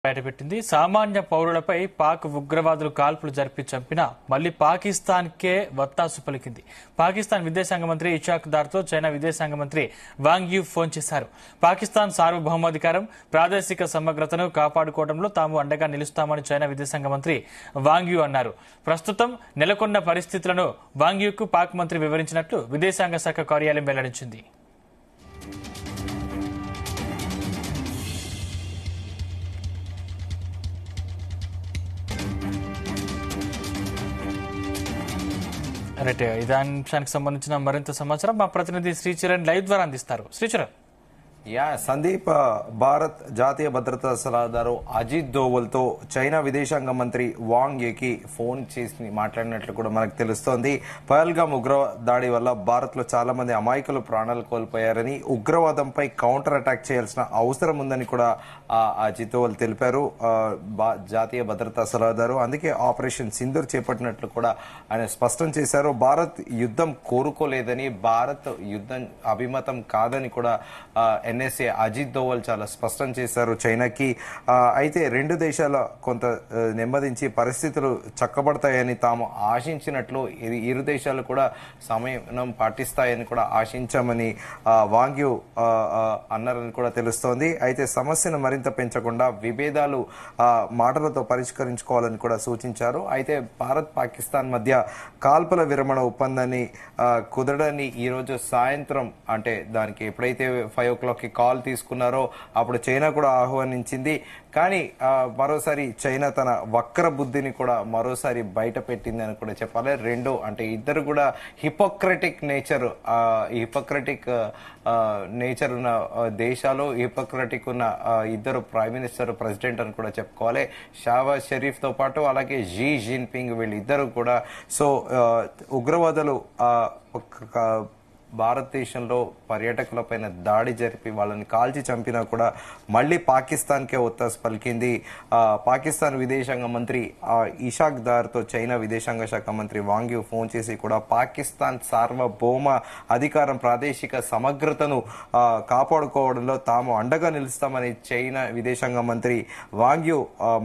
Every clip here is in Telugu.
బయటపెట్టింది. సామాన్య పౌరులపై పాక్ ఉగ్రవాదులు కాల్పులు జరిపి చంపినా మళ్లీ పాకిస్తాన్కే వత్తాసు పలికింది. పాకిస్తాన్ విదేశాంగ మంత్రి ఇషాక్ దార్తో చైనా విదేశాంగ మంత్రి వాంగ్ యీ ఫోన్ చేశారు. పాకిస్తాన్ సార్వభౌమాధికారం, ప్రాదేశిక సమగ్రతను కాపాడుకోవడంలో తాము అండగా నిలుస్తామని చైనా విదేశాంగ మంత్రి వాంగ్ యీ అన్నారు. ప్రస్తుతం నెలకొన్న పరిస్థితులను వాంగ్ యూకు పాక్ మంత్రి వివరించినట్లు విదేశాంగ శాఖ కార్యాలయం వెల్లడించింది. రైట్, ఇదే అంశానికి సంబంధించిన మరింత సమాచారం మా ప్రతినిధి శ్రీచరణ్ లైవ్ ద్వారా అందిస్తారు. శ్రీచరణ్. సందీప్, భారత్ జాతీయ భద్రతా సలహాదారు అజిత్ దోవల్ తో చైనా విదేశాంగ మంత్రి వాంగ్ యీకి ఫోన్ చేసి మాట్లాడినట్లు కూడా మనకు తెలుస్తోంది. పహల్గామ్ ఉగ్ర దాడి వల్ల భారత్ లో చాలా మంది అమాయకులు ప్రాణాలు కోల్పోయారని, ఉగ్రవాదంపై కౌంటర్ అటాక్ చేయాల్సిన అవసరం ఉందని కూడా అజిత్ దోవల్ తెలిపారు. జాతీయ భద్రతా సలహాదారు అందుకే ఆపరేషన్ సింధూర్ చేపట్టినట్లు కూడా ఆయన స్పష్టం చేశారు. భారత్ యుద్ధం కోరుకోలేదని, భారత్ యుద్ధం అభిమతం కాదని కూడా ఎన్ఎస్ఏ అజిత్ దోవల్ చాలా స్పష్టం చేశారు చైనాకి. అయితే రెండు దేశాల కొంత నెమ్మదించి పరిస్థితులు చక్కబడతాయని తాము ఆశించినట్లు ఇరు దేశాలు కూడా సమయం పాటిస్తాయని కూడా ఆశించామని వాంగ్ యీ అన్నారని కూడా తెలుస్తోంది. అయితే సమస్యను మరింత పెంచకుండా విభేదాలు మాటలతో పరిష్కరించుకోవాలని కూడా సూచించారు. అయితే భారత్ పాకిస్తాన్ మధ్య కాల్పుల విరమణ ఒప్పందాన్ని కుదరని ఈ రోజు సాయంత్రం, అంటే దానికి ఎప్పుడైతే 5 o'clock కాల్ తీసుకున్నారో అప్పుడు చైనా కూడా ఆహ్వానించింది. కానీ మరోసారి చైనా తన వక్ర బుద్ధిని కూడా మరోసారి బయట పెట్టింది అని కూడా చెప్పాలి. అంటే ఇద్దరు కూడా హిపోక్రటిక్ నేచర్ ఉన్న దేశాలు, హిపోక్రటిక్ ఉన్న ఇద్దరు ప్రైమ్ మినిస్టర్, ప్రెసిడెంట్ అని కూడా చెప్పుకోవాలి. షాబాజ్ షరీఫ్ తో పాటు అలాగే షీ జిన్పింగ్, వీళ్ళిద్దరు కూడా ఉగ్రవాదులు భారతదేశంలో పర్యాటకులపైన దాడి జరిపి వాళ్ళని కాల్చి చంపినా కూడా మళ్లీ పాకిస్తాన్కే ఒత్తాసు పలికింది. పాకిస్తాన్ విదేశాంగ మంత్రి ఇషాక్ దార్తో చైనా విదేశాంగ శాఖ మంత్రి వాంగ్ యీ ఫోన్ చేసి కూడా పాకిస్తాన్ సార్వభౌమ అధికారం, ప్రాదేశిక సమగ్రతను కాపాడుకోవడంలో తాము అండగా నిలుస్తామని చైనా విదేశాంగ మంత్రి వాంగ్ యీ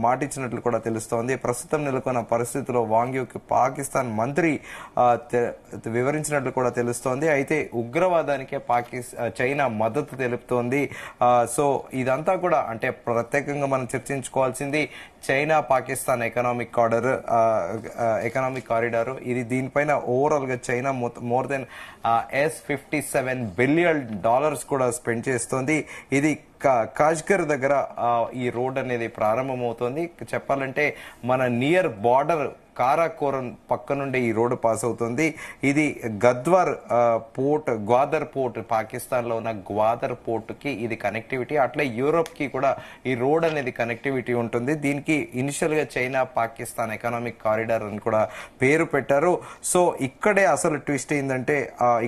మాటిచ్చినట్లు కూడా తెలుస్తోంది. ప్రస్తుతం నెలకొన్న పరిస్థితుల్లో వాంగ్ యూకి పాకిస్తాన్ మంత్రి వివరించినట్లు కూడా తెలుస్తోంది. అయితే ఉగ్రవాదానికే చైనా మద్దతు తెలుపుతోంది. సో ఇదంతా కూడా అంటే ప్రత్యేకంగా మనం చర్చించుకోవాల్సింది చైనా పాకిస్తాన్ ఎకనామిక్ కారిడార్. ఇది దీనిపైన ఓవరాల్ గా చైనా మోర్ దెన్ $57 బిలియన్ కూడా స్పెండ్ చేస్తోంది. ఇది కాష్గర్ దగ్గర ఈ రోడ్ అనేది ప్రారంభమవుతోంది. చెప్పాలంటే మన నియర్ బార్డర్ కారాకోరన్ పక్క నుండి ఈ రోడ్డు పాస్ అవుతుంది. ఇది గ్వాదర్ పోర్ట్, పాకిస్తాన్ లో ఉన్న గ్వాదర్ పోర్ట్ కి ఇది కనెక్టివిటీ. అట్లే యూరోప్ కి కూడా ఈ రోడ్ అనేది కనెక్టివిటీ ఉంటుంది. దీనికి ఇనిషియల్ గా చైనా పాకిస్తాన్ ఎకనామిక్ కారిడార్ అని కూడా పేరు పెట్టారు. సో ఇక్కడే అసలు ట్విస్ట్ ఏంటంటే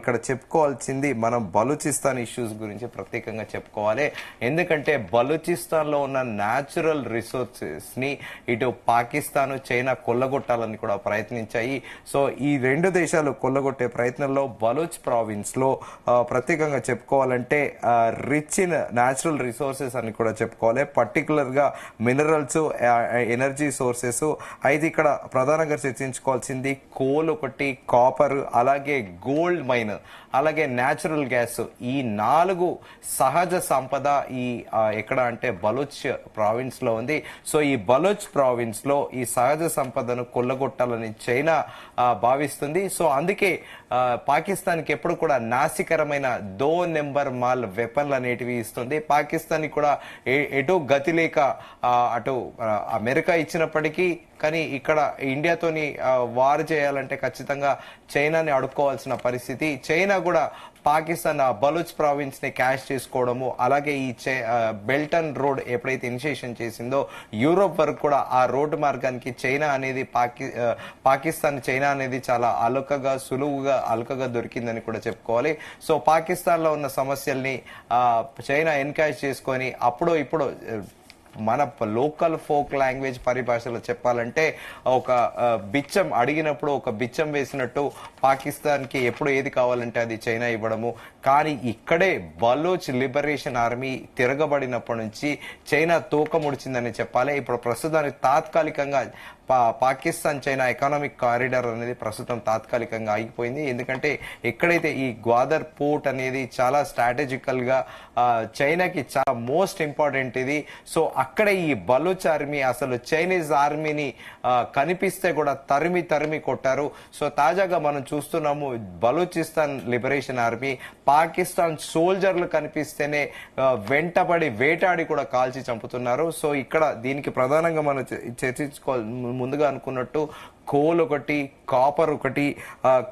ఇక్కడ చెప్పుకోవాల్సింది మనం బలూచిస్తాన్ ఇష్యూస్ గురించి ప్రత్యేకంగా చెప్పుకోవాలి. ఎందుకంటే బలూచిస్తాన్ లో ఉన్న న్యాచురల్ రిసోర్సెస్ ని ఇటు పాకిస్తాన్, చైనా కొల్లగొట్టాలని కూడా ప్రయత్నించాయి. సో ఈ రెండు దేశాలు కొల్లగొట్టే ప్రయత్నంలో బలూచ్ ప్రావిన్స్ లో ప్రత్యేకంగా చెప్పుకోవాలంటే రిచ్ ఇన్ న్యాచురల్ రిసోర్సెస్ అని కూడా చెప్పుకోవాలి. పర్టికులర్ గా మినరల్స్, ఎనర్జీ సోర్సెస్. అయితే ఇక్కడ ప్రధానంగా చర్చించుకోవాల్సింది కోల్ ఒకటి, కాపర్, అలాగే గోల్డ్ మైన్, అలాగే న్యాచురల్ గ్యాస్. ఈ 4 సహజ సంపద ఈ ఎక్కడ అంటే బలూచ్ ప్రావిన్స్ లో ఉంది. సో ఈ బలూచ్ ప్రావిన్స్ లో ఈ సహజ సంపదను కొల్లగొట్టాలని చైనా భావిస్తుంది. సో అందుకే పాకిస్తాన్ కి ఎప్పుడు కూడా నాసికరమైన 2 నెంబర్ మాల్ వెపన్లు అనేటివి ఇస్తుంది. పాకిస్తాన్ కూడా ఎటు గతి లేక అటు అమెరికా ఇచ్చినప్పటికీ కానీ ఇక్కడ ఇండియాతోని వార్ చేయాలంటే ఖచ్చితంగా చైనాని అడుక్కోవాల్సిన పరిస్థితి. చైనా కూడా పాకిస్తాన్ బలూచ్ ప్రావిన్స్ ని క్యాష్ చేసుకోవడము, అలాగే ఈ బెల్టన్ రోడ్ ఎప్పుడైతే ఇనిషియేషన్ చేసిందో యూరోప్ వరకు కూడా ఆ రోడ్డు మార్గానికి పాకిస్తాన్ చైనా అనేది చాలా అలుకగా దొరికిందని కూడా చెప్పుకోవాలి. సో పాకిస్తాన్ లో ఉన్న సమస్యల్ని చైనా ఎన్కాష్ చేసుకొని అప్పుడు ఇప్పుడు మన లోకల్ ఫోక్ లాంగ్వేజ్ పరిభాషలో చెప్పాలంటే ఒక బిచ్చం అడిగినప్పుడు ఒక బిచ్చం వేసినట్టు పాకిస్తాన్ కి ఎప్పుడు ఏది కావాలంటే అది చైనా ఇవ్వడము. కానీ ఇక్కడే బలోచ్ లిబరేషన్ ఆర్మీ తిరగబడినప్పటి నుంచి చైనా తోక ముడిచిందని చెప్పాలి. ఇప్పుడు ప్రస్తుతానికి తాత్కాలికంగా పాకిస్తాన్ చైనా ఎకనామిక్ కారిడార్ అనేది ప్రస్తుతం తాత్కాలికంగా ఆగిపోయింది. ఎందుకంటే ఎక్కడైతే ఈ గ్వాదర్ పోర్ట్ అనేది చాలా స్ట్రాటజికల్ గా చైనాకి చాలా మోస్ట్ ఇంపార్టెంట్ ఇది. సో అక్కడ ఈ బలూచ్ ఆర్మీ అసలు చైనీస్ ఆర్మీని కనిపిస్తే కూడా తరిమి కొట్టారు. సో తాజాగా మనం చూస్తున్నాము బలూచిస్తాన్ లిబరేషన్ ఆర్మీ పాకిస్తాన్ సోల్జర్లు కనిపిస్తేనే వెంటబడి వేటాడి కూడా కాల్చి చంపుతున్నారు. సో ఇక్కడ దీనికి ప్రధానంగా మనం చర్చించుకోవాలి. ముందుగా అనుకున్నట్టు కోల్ ఒకటి, కాపర్ ఒకటి.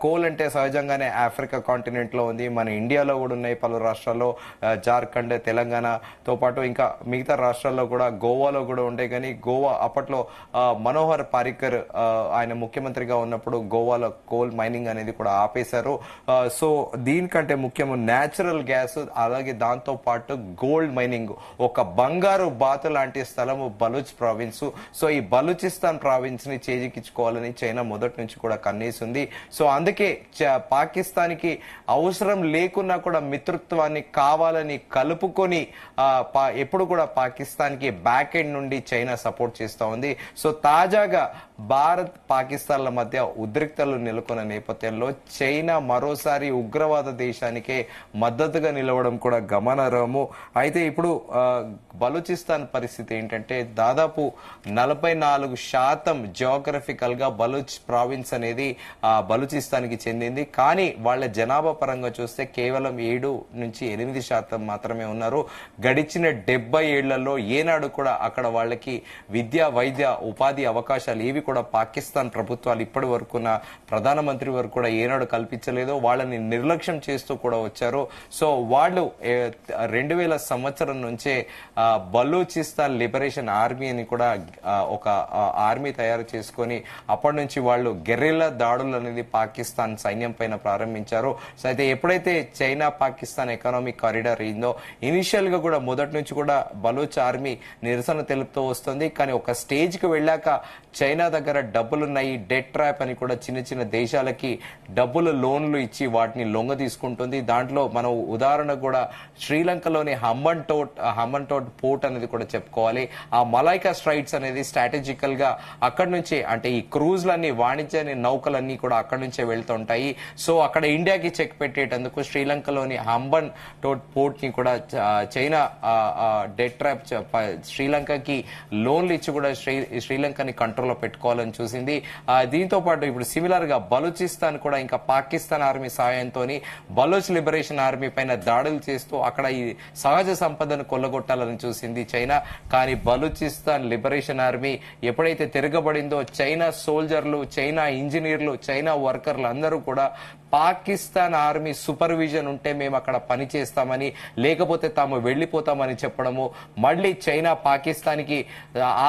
కోల్ అంటే సహజంగానే ఆఫ్రికా కాంటినెంట్ లో ఉంది, మన ఇండియాలో కూడా ఉన్నాయి పలు రాష్ట్రాల్లో, జార్ఖండ్, తెలంగాణతో పాటు ఇంకా మిగతా రాష్ట్రాల్లో కూడా, గోవాలో కూడా ఉండే. కానీ గోవా అప్పట్లో మనోహర్ పారికర్ ఆయన ముఖ్యమంత్రిగా ఉన్నప్పుడు గోవాలో కోల్ మైనింగ్ అనేది కూడా ఆపేశారు. సో దీనికంటే ముఖ్యము న్యాచురల్ గ్యాస్, అలాగే దాంతో పాటు గోల్డ్ మైనింగ్. ఒక బంగారు బాతు లాంటి స్థలము బలూచ్ ప్రావిన్స్. సో ఈ బలూచిస్తాన్ ప్రావిన్స్ ని చేజిక్కించుకోవాలని చైనా మొదటి నుంచి కూడా కన్నేసింది. సో అందుకే పాకిస్తాన్కి అవసరం లేకున్నా కూడా మిత్రత్వాన్ని కావాలని కలుపుకొని ఎప్పుడు కూడా పాకిస్తాన్కి బ్యాక్ ఎండ్ నుండి చైనా సపోర్ట్ చేస్తూ ఉంది. సో తాజాగా భారత్ పాకిస్తాన్ల మధ్య ఉద్రిక్తలు నెలకొన్న నేపథ్యంలో చైనా మరోసారి ఉగ్రవాద దేశానికే మద్దతుగా నిలవడం కూడా గమనార్హము. అయితే ఇప్పుడు బలూచిస్తాన్ పరిస్థితి ఏంటంటే దాదాపు 44% జియోగ్రఫికల్ గా బలూచ్ ప్రావిన్స్ అనేది బలూచిస్తాన్కి చెందింది. కానీ వాళ్ళ జనాభా పరంగా చూస్తే కేవలం 7 నుంచి 8% మాత్రమే ఉన్నారు. గడిచిన 70 ఏళ్లలో ఏనాడు కూడా అక్కడ వాళ్ళకి విద్య, వైద్య, ఉపాధి అవకాశాలు ఏవి కూడా పాకిస్తాన్ ప్రభుత్వాలు ఇప్పటి వరకున్న ప్రధానమంత్రి వరకు కూడా ఏనాడు కల్పించలేదు. వాళ్ళని నిర్లక్ష్యం చేస్తూ కూడా వచ్చారు. సో వాళ్ళు 2000 సంవత్సరం నుంచే బలూచిస్తాన్ లిబరేషన్ ఆర్మీ అని కూడా ఒక ఆర్మీ తయారు చేసుకొని అప్పటి నుంచి వాళ్ళు గెర్రిల్లా దాడులు అనేది పాకిస్తాన్ సైన్యం పైన ప్రారంభించారు. సో అయితే ఎప్పుడైతే చైనా పాకిస్తాన్ ఎకనామిక్ కారిడార్ అయిందో ఇనిషియల్ గా కూడా మొదటి నుంచి కూడా బలూచ్ ఆర్మీ నిరసన తెలుపుతూ వస్తుంది. కానీ ఒక స్టేజ్ కి వెళ్ళాక చైనా దగ్గర డబ్బులున్నాయి, డెట్ ట్రాప్ అని కూడా చిన్న చిన్న దేశాలకి డబ్బులు లోన్లు ఇచ్చి వాటిని లొంగ తీసుకుంటుంది. దాంట్లో మనం ఉదాహరణ కూడా శ్రీలంకలోని హంబన్ టోట్ పోర్ట్ అనేది కూడా చెప్పుకోవాలి. ఆ మలైకా స్ట్రైట్స్ అనేది స్ట్రాటజికల్ గా అక్కడి నుంచి అంటే ఈ క్రూజ్లన్నీ, వాణిజ్య నౌకలన్నీ కూడా అక్కడి నుంచే వెళ్తుంటాయి. సో అక్కడ ఇండియాకి చెక్ పెట్టేటందుకు శ్రీలంకలోని హంబన్ టోట్ పోర్ట్ ని కూడా చైనా డెట్ ట్రాప్ శ్రీలంకకి లోన్లు ఇచ్చి కూడా శ్రీలంకని కంట్రోల్లో పెట్టుకోవాలని చూసింది. దీంతో పాటు ఇప్పుడు సిమిలర్ గా బలూచిస్తాన్ కూడా ఇంకా పాకిస్తాన్ ఆర్మీ సాయంతో బలూచ్ లిబరేషన్ ఆర్మీ పైన దాడులు చేస్తూ అక్కడ ఈ సహజ సంపదను కొల్లగొట్టాలని చూసింది చైనా. కానీ బలూచిస్తాన్ లిబరేషన్ ఆర్మీ ఎప్పుడైతే తిరగబడిందో చైనా సోల్జర్లు, చైనా ఇంజనీర్లు, చైనా వర్కర్లు అందరూ కూడా పాకిస్తాన్ ఆర్మీ సూపర్విజన్ ఉంటే మేము అక్కడ పని చేస్తామని, లేకపోతే తాము వెళ్లిపోతామని చెప్పడము, మళ్ళీ చైనా పాకిస్తాన్కి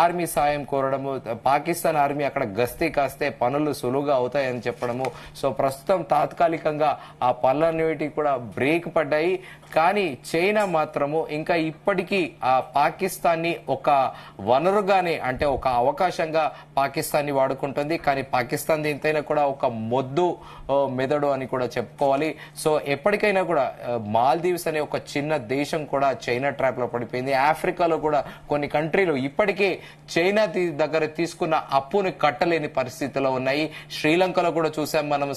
ఆర్మీ సాయం కోరడము, పాకిస్తాన్ ఆర్మీ అక్కడ గస్తీ కాస్తే పనులు సులువుగా అవుతాయని చెప్పడము. సో ప్రస్తుతం తాత్కాలికంగా ఆ పనులన్నిటి కూడా బ్రేక్ పడ్డాయి. కానీ చైనా మాత్రము ఇంకా ఇప్పటికీ ఆ పాకిస్తాన్ ని ఒక వనరుగానే, అంటే ఒక అవకాశంగా పాకిస్తాన్ ని వాడుకుంటుంది. కానీ పాకిస్తాన్ దీంతైనా కూడా ఒక మొద్దు మెదడు అని కూడా చెప్పుకోవాలి. సో ఎప్పటికైనా కూడా మాల్దీవ్స్ అనే ఒక చిన్న దేశం కూడా చైనా ట్రాప్ లో పడిపోయింది. ఆఫ్రికాలో కూడా కొన్ని కంట్రీలు ఇప్పటికే చైనా దగ్గర తీసుకున్న అప్పుని కట్టలేని పరిస్థితిలో ఉన్నాయి. శ్రీలంకలో కూడా చూసాం మనం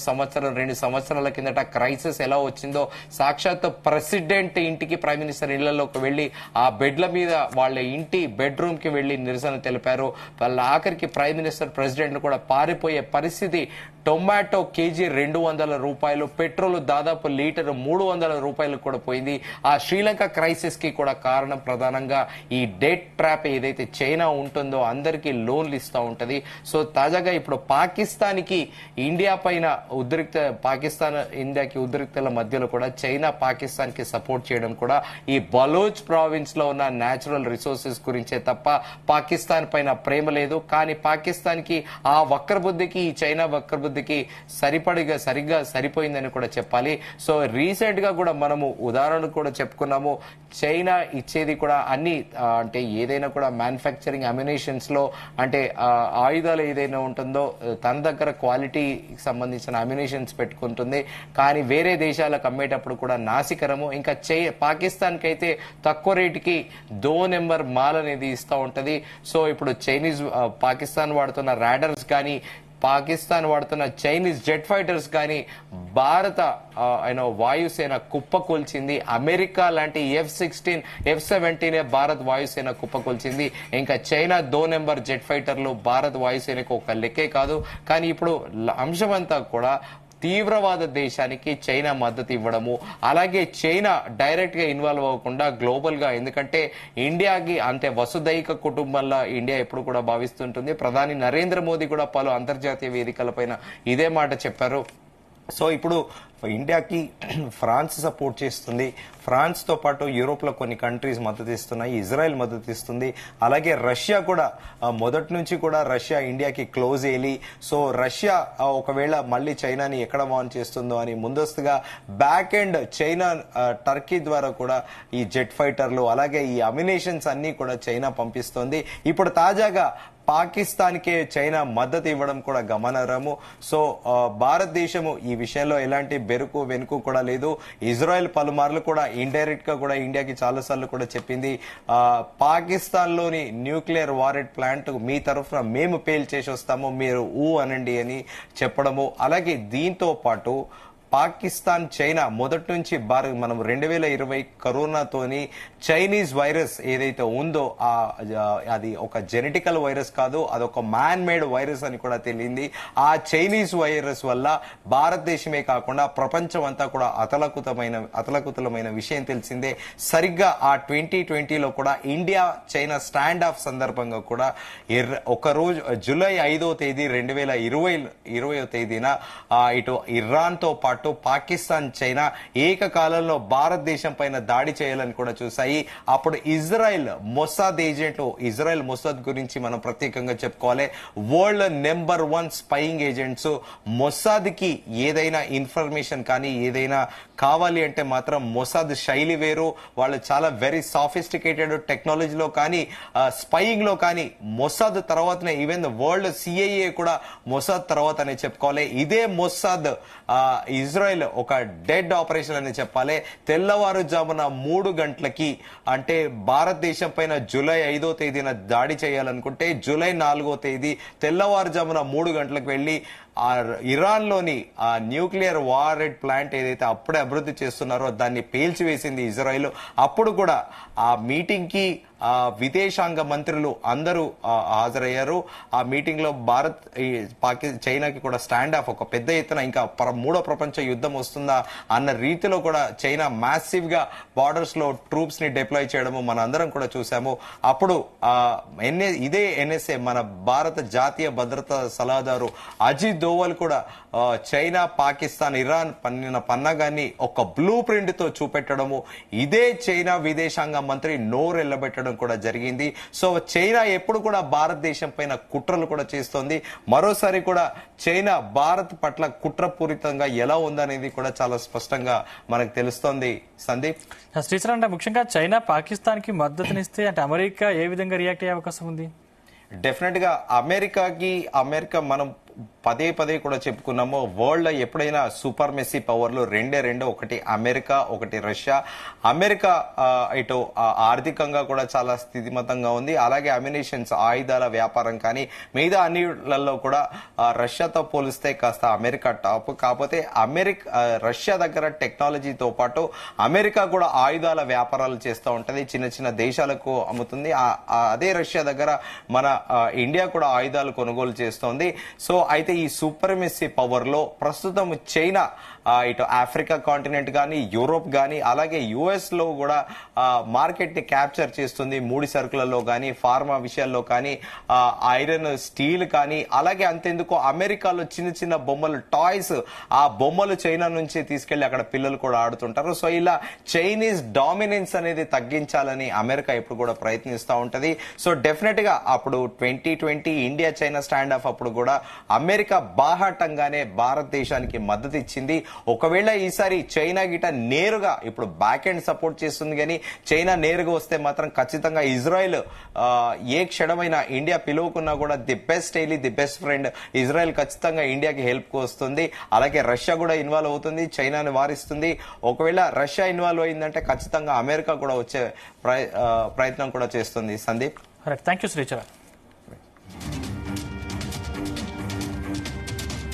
2 సంవత్సరాల కిందట క్రైసిస్ ఎలా వచ్చిందో. సాక్షాత్ ప్రెసిడెంట్ ఇంటికి, ప్రైమ్ మినిస్టర్ ఇళ్లలోకి వెళ్లి ఆ బెడ్ల మీద వాళ్ళ ఇంటి బెడ్రూమ్ కి వెళ్లి నిరసన తెలిపారు. వాళ్ళ ఆఖరికి ప్రైమ్ మినిస్టర్, ప్రెసిడెంట్ కూడా పారిపోయే పరిస్థితి. టొమాటో కేజీ 200 రూపాయలు, పెట్రోల్ దాదాపు లీటర్ 300 రూపాయలు కూడా పోయింది. ఆ శ్రీలంక క్రైసిస్ కి కూడా కారణం ప్రధానంగా ఈ డెట్ ట్రాప్ ఏదైతే చైనా ఉంటుందో అందరికీ లోన్లు ఇస్తూ ఉంటది. సో తాజాగా ఇప్పుడు పాకిస్తాన్ కి ఇండియా పైన పాకిస్తాన్ ఇండియాకి ఉద్రిక్తల మధ్యలో కూడా చైనా పాకిస్తాన్ కి సపోర్ట్ చేయడం కూడా ఈ బలోచ్ ప్రావిన్స్ లో ఉన్న న్యాచురల్ రిసోర్సెస్ గురించే తప్ప పాకిస్తాన్ పైన ప్రేమ లేదు. కానీ పాకిస్తాన్ కి ఆ వక్రబుద్ధికి, ఈ చైనా వక్రబుద్ధికి సరిగా సరిపోయిందని కూడా చెప్పాలి. సో రీసెంట్ గా కూడా మనము ఉదాహరణకు కూడా చెప్పుకున్నాము, చైనా ఇచ్చేది కూడా అన్ని అంటే ఏదైనా కూడా మ్యానుఫ్యాక్చరింగ్ అమ్యునేషన్స్ లో అంటే ఆయుధాలు ఏదైనా ఉంటుందో తన దగ్గర క్వాలిటీకి సంబంధించిన అమ్యునేషన్స్ పెట్టుకుంటుంది. కానీ వేరే దేశాలకు అమ్మేటప్పుడు కూడా నాసికరము. ఇంకా పాకిస్తాన్ కి అయితే తక్కువ రేటుకి 2 నెంబర్ మాల్ అనేది ఇస్తూ ఉంటది. సో ఇప్పుడు చైనీస్ పాకిస్తాన్ వాడుతున్న రాడర్స్ కానీ, పాకిస్తాన్ వాడుతున్న చైనీస్ జెట్ ఫైటర్స్ కానీ భారత వాయుసేన కుప్పకూల్చింది. అమెరికా లాంటి F-16 F-17 భారత్ వాయుసేన కుప్పకూల్చింది. ఇంకా చైనా 2 నెంబర్ జెట్ ఫైటర్లు భారత్ వాయుసేనకు ఒక లెక్కే కాదు. కానీ ఇప్పుడు అంశమంతా కూడా తీవ్రవాద దేశానికి చైనా మద్దతు ఇవ్వడము, అలాగే చైనా డైరెక్ట్ గా ఇన్వాల్వ్ అవ్వకుండా గ్లోబల్ గా, ఎందుకంటే ఇండియాకి అంతే వసుదైక కుటుంబంలో ఇండియా ఎప్పుడు కూడా భావిస్తుంటుంది. ప్రధాని నరేంద్ర మోదీ కూడా పలు అంతర్జాతీయ వేదికలపైన ఇదే మాట చెప్పారు. సో ఇప్పుడు ఇండియాకి ఫ్రాన్స్ సపోర్ట్ చేస్తుంది. ఫ్రాన్స్ తో పాటు యూరోప్ లో కొన్ని కంట్రీస్ మద్దతు ఇస్తున్నాయి, ఇజ్రాయెల్ మద్దతు ఇస్తుంది. అలాగే రష్యా కూడా మొదటి నుంచి కూడా రష్యా ఇండియాకి క్లోజ్ అయ్యి, సో రష్యా ఒకవేళ మళ్ళీ చైనాని ఎక్కడ వాన్ చేస్తుందో అని ముందస్తుగా బ్యాక్ ఎండ్ చైనా టర్కీ ద్వారా కూడా ఈ జెట్ ఫైటర్లు అలాగే ఈ అమ్యునేషన్స్ అన్ని కూడా చైనా పంపిస్తోంది. ఇప్పుడు తాజాగా పాకిస్తాన్ కే చైనా మద్దతు ఇవ్వడం కూడా గమనార్హము. సో భారతదేశము ఈ విషయంలో ఎలాంటి బెరుకు వెనుకు కూడా లేదు. ఇజ్రాయెల్ పలుమార్లు కూడా ఇండైరెక్ట్ గా కూడా ఇండియాకి చాలా సార్లు కూడా చెప్పింది, పాకిస్తాన్ లోని న్యూక్లియర్ వారెడ్ ప్లాంట్ మీ తరఫున మేము పేల్చేసి వస్తాము, మీరు అనండి అని చెప్పడము. అలాగే దీంతో పాటు పాకిస్తాన్ చైనా మొదటి నుంచి మనం 2020 కరోనాతోని చైనీస్ వైరస్ ఏదైతే ఉందో అది ఒక జెనెటికల్ వైరస్ కాదు, అదొక మ్యాన్ మేడ్ వైరస్ అని కూడా తెలియంది. ఆ చైనీస్ వైరస్ వల్ల భారతదేశమే కాకుండా ప్రపంచం అంతా కూడా అతలకుతలమైన విషయం తెలిసిందే. సరిగ్గా ఆ 2020లో కూడా ఇండియా చైనా స్టాండ్ ఆఫ్ సందర్భంగా కూడా ఒక రోజు జూలై 5వ తేదీ 2020వ తేదీన ఇటు ఇరాన్ తో పాటు పాకిస్తాన్ చైనా ఏకకాలంలో భారతదేశం పైన దాడి చేయాలని కూడా చూశాయి. అప్పుడు ఇజ్రాయెల్ మొసాద్ ఏజెంట్లు, ఇజ్రాయెల్ మొసాద్ గురించి మనం ప్రత్యేకంగా చెప్పుకోవాలి. World number 1 spying agents. Mossad కి ఏదైనా ఇన్ఫర్మేషన్ కానీ ఏదైనా కావాలి అంటే మాత్రం మొసాద్ శైలి వేరు. వాళ్ళు చాలా వెరీ సాఫిస్టికేటెడ్ టెక్నాలజీలో కానీ స్పైయింగ్ లో కానీ మొసాద్ తర్వాతనే ఈవెన్ వరల్డ్ సిఐఏ కూడా మొసాద్ తర్వాతనే చెప్పుకోవాలి. ఇదే మొసాద్ ఇజ్రాయెల్ ఒక డెడ్ ఆపరేషన్ అని చెప్పాలి. తెల్లవారుజామున 3 గంటలకి అంటే భారతదేశం పైన జూలై 5వ తేదీన దాడి చేయాలనుకుంటే జూలై 4వ తేదీ తెల్లవారుజామున 3 గంటలకు వెళ్లి ఇరాన్ లోని ఆ న్యూక్లియర్ వారెడ్ ప్లాంట్ ఏదైతే అప్పుడే అభివృద్ధి చేస్తున్నారో దాన్ని పేల్చివేసింది ఇజ్రాయెల్. అప్పుడు కూడా ఆ మీటింగ్ కి విదేశాంగ మంత్రులు అందరూ హాజరయ్యారు. ఆ మీటింగ్ లో భారత్ చైనాకి కూడా స్టాండ్ ఆఫ్ ఒక పెద్ద ఎత్తున ఇంకా 3వ ప్రపంచ యుద్ధం వస్తుందా అన్న రీతిలో కూడా చైనా మ్యాసివ్ గా బార్డర్స్ లో ట్రూప్స్ ని డిప్లాయ్ చేయడము మన అందరం కూడా చూసాము. అప్పుడు ఇదే ఎన్ఎస్ఏ మన భారత జాతీయ భద్రతా సలహాదారు అజిత్ దోవల్ కూడా చైనా పాకిస్తాన్ ఇరాన్ పన్నాగాన్ని ఒక బ్లూ ప్రింట్ తో చూపెట్టడము, ఇదే చైనా విదేశాంగ మంత్రి నోరెళ్లబెట్టడం కూడా జరిగింది. సో చైనా ఎప్పుడు కూడా భారతదేశం పైన కుట్రలు కూడా చేస్తోంది. మరోసారి కూడా చైనా భారత్ పట్ల కుట్రపూరితంగా ఎలా ఉందనేది కూడా చాలా స్పష్టంగా మనకు తెలుస్తోంది. సందీప్, శ్రీచరణ్, అంటే ముఖ్యంగా చైనా పాకిస్తాన్ కి మద్దతునిస్తే అంటే అమెరికా ఏ విధంగా రియాక్ట్ అయ్యే అవకాశం ఉంది? డెఫినెట్ గా అమెరికా మనం పదే కూడా చెప్పుకున్నాము. వరల్డ్ లో ఎప్పుడైనా సూపర్ మెస్సీ పవర్లు రెండు, ఒకటి అమెరికా, ఒకటి రష్యా. అమెరికా ఇటు ఆర్థికంగా కూడా చాలా స్థితిమంతంగా ఉంది. అలాగే అమ్యునిషన్స్ ఆయుధాల వ్యాపారం కానీ మిగతా అన్నిలలో కూడా రష్యాతో పోలిస్తే కాస్త అమెరికా టాప్. కాకపోతే రష్యా దగ్గర టెక్నాలజీతో పాటు అమెరికా కూడా ఆయుధాల వ్యాపారాలు చేస్తూ ఉంటది, చిన్న దేశాలకు అమ్ముతుంది. అదే రష్యా దగ్గర మన ఇండియా కూడా ఆయుధాలు కొనుగోలు చేస్తోంది. సో అయితే ఈ సూపర్మెసీ పవర్ లో ప్రస్తుతం చైనా ఇటు ఆఫ్రికా కాంటినెంట్ కానీ యూరోప్ కానీ అలాగే యుఎస్ లో కూడా మార్కెట్ ని క్యాప్చర్ చేస్తుంది. ముడి సరుకులలో కానీ ఫార్మా విషయాల్లో కానీ ఐరన్ స్టీల్ కానీ అలాగే అంతెందుకు అమెరికాలో చిన్న బొమ్మలు టాయ్స్, ఆ బొమ్మలు చైనా నుంచి తీసుకెళ్లి అక్కడ పిల్లలు కూడా ఆడుతుంటారు. సో ఇలా చైనీస్ డామినెన్స్ అనేది తగ్గించాలని అమెరికా ఎప్పుడు కూడా ప్రయత్నిస్తూ ఉంటది. సో డెఫినెట్ గా అప్పుడు 2020 ఇండియా చైనా స్టాండ్ ఆఫ్ అప్పుడు కూడా అమెరికా అమెరికా బాహాటంగానే భారతదేశానికి మద్దతు ఇచ్చింది. ఒకవేళ ఈసారి చైనా గిట నేరుగా ఇప్పుడు బ్యాక్ ఎండ్ సపోర్ట్ చేస్తుంది, కానీ చైనా నేరుగా వస్తే మాత్రం ఖచ్చితంగా ఇజ్రాయెల్ ఏ క్షణమైనా ఇండియా పిలువకున్నా కూడా ది బెస్ట్ ఎయిలీ ది బెస్ట్ ఫ్రెండ్ ఇజ్రాయెల్ ఖచ్చితంగా ఇండియాకి హెల్ప్ కు వస్తుంది. అలాగే రష్యా కూడా ఇన్వాల్వ్ అవుతుంది, చైనాని వారిస్తుంది. ఒకవేళ రష్యా ఇన్వాల్వ్ అయిందంటే ఖచ్చితంగా అమెరికా కూడా వచ్చే ప్రయత్నం కూడా చేస్తుంది. Sandeep, thank you Sricharan.